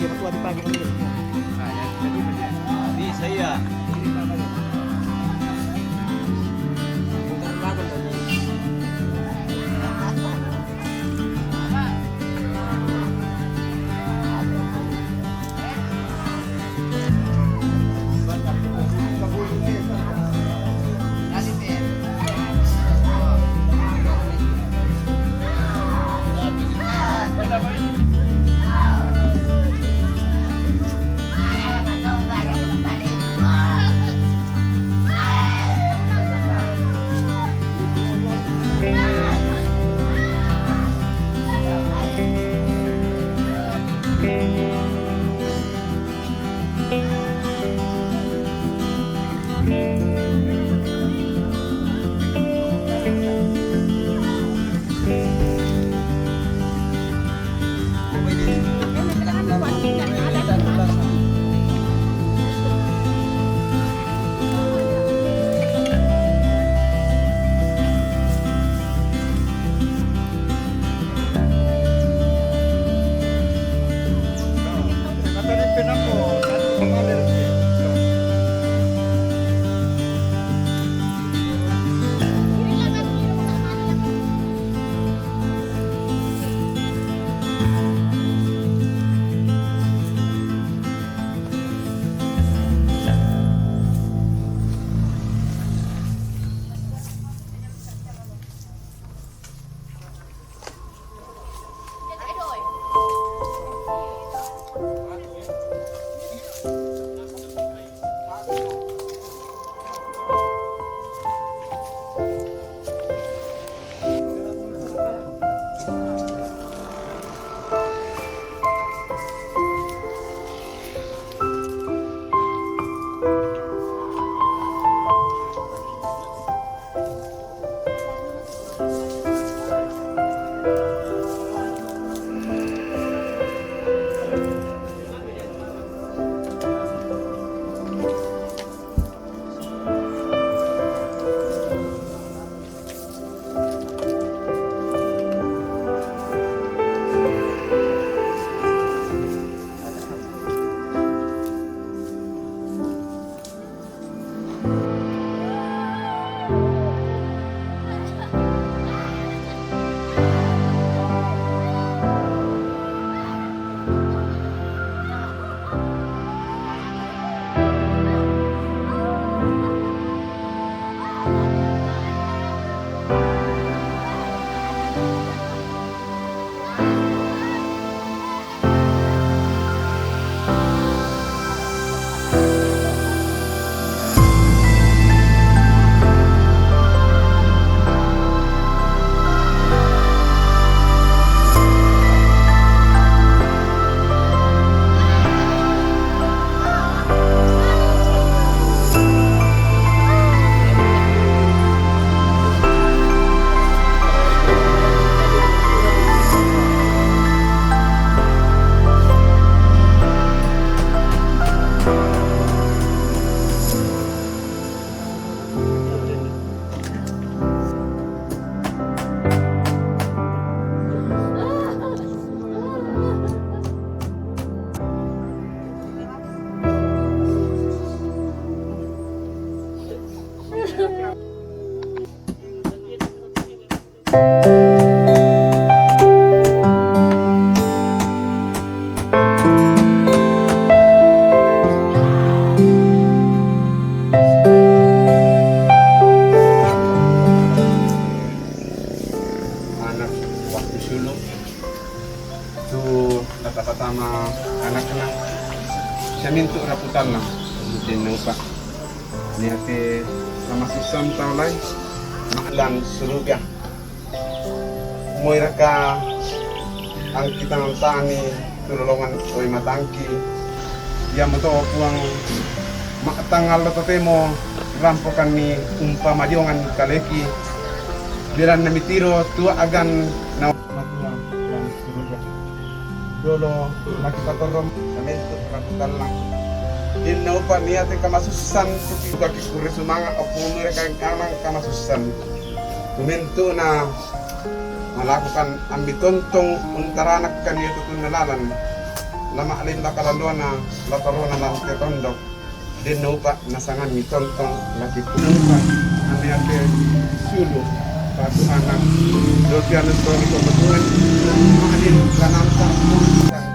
Di masuwa di pagi ng mo. Ayan, jadi macam di saya. Ini tak ada. Bukan bagon tadi. Sama anak-anak siya minto raputan lang din nang pa niya sama sisam taulay maalan suruga moira ka ang kita ng tani tulungan oy matangki ya mo to puang makatangal to mo rampokan ni madiongan kaleki biran na mitiro tua agan na matuang suruga dolo nakipatorom kami itu raputan lang din na upa niya te kamasusan kuti bagi kure sumanga opo mereka kamang kamasusan tuminto na melakukan ambitontong untaranak kan itu tunalalan lama alin lakalalua na latarona lang tetondok din nupa nasangan ni tontong lagi punupa ane ate sulu patu anak dopian story ko betulan maalin kananta dan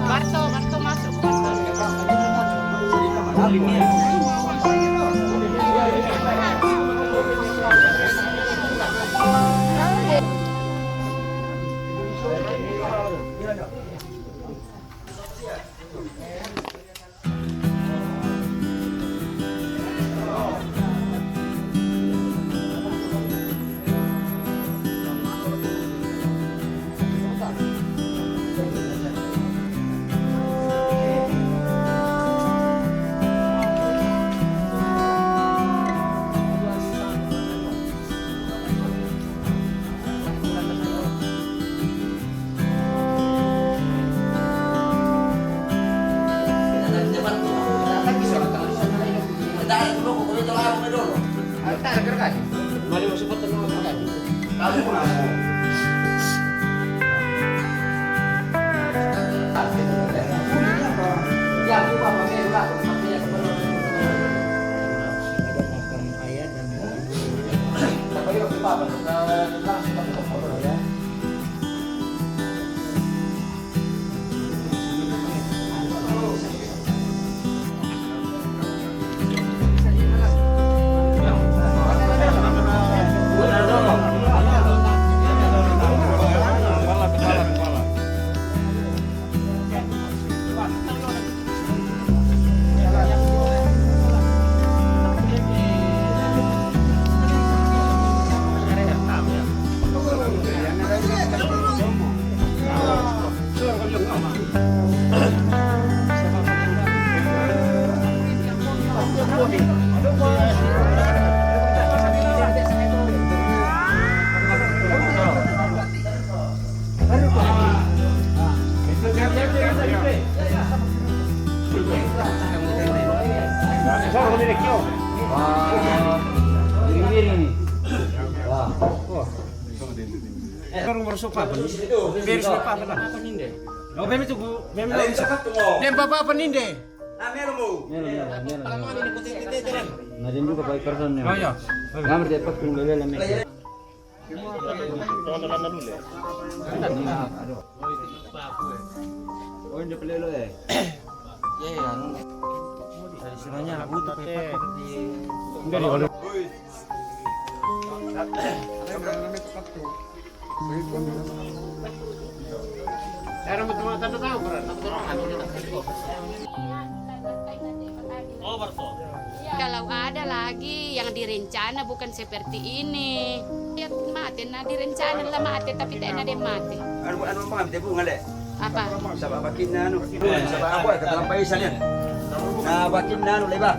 Barto masuk. Mari masuk ke tengah makan. Ya, aku bawa merah. Ada makan ayam dan tapi kalau kita ya. Orang baru sopa apa nih? Biar sopa apa lah? Apa nih deh? Oh, memang itu bu, memang itu. Dem bapak apa nih deh? Nadin juga baik personnya. Oh ya. Ngambil dia pas tunggu lele lele. Oh ini pelelo ya. Ya ya. Dari sinanya aku tuh pakai di. Enggak di kalau. Kalau ada lagi yang direncana bukan seperti ini. Ya mati, nah direncana lah mati tapi tak ada mati. Anu apa ngambil bunga le? Apa? Sabab bakin anu. Sabab apa kata lampai sana. Nah bakin anu lebar.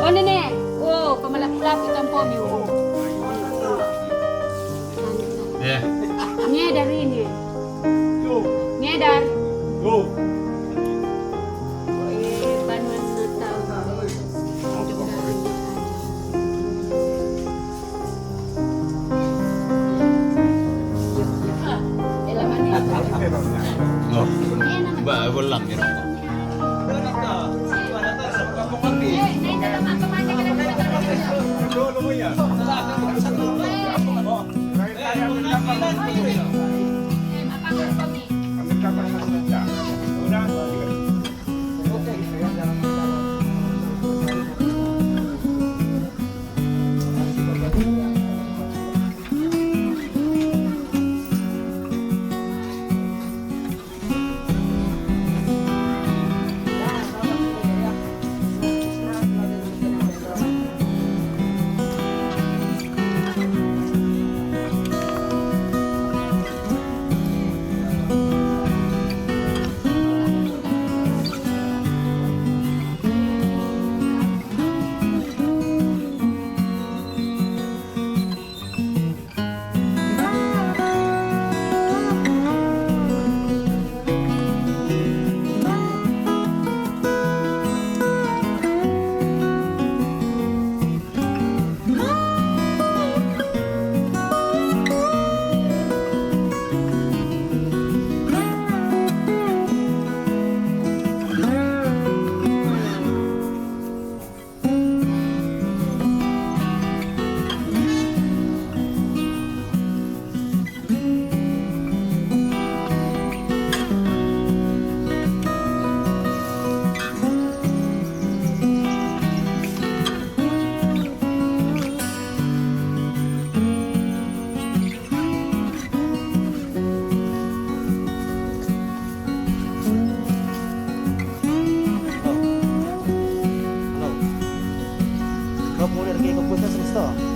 Oh nenek, oh pemalak-pelak ikan pomi. Ya. Ngedar ini. Ngedar. Banuan Natal. Oh. Ba bolang ya. to.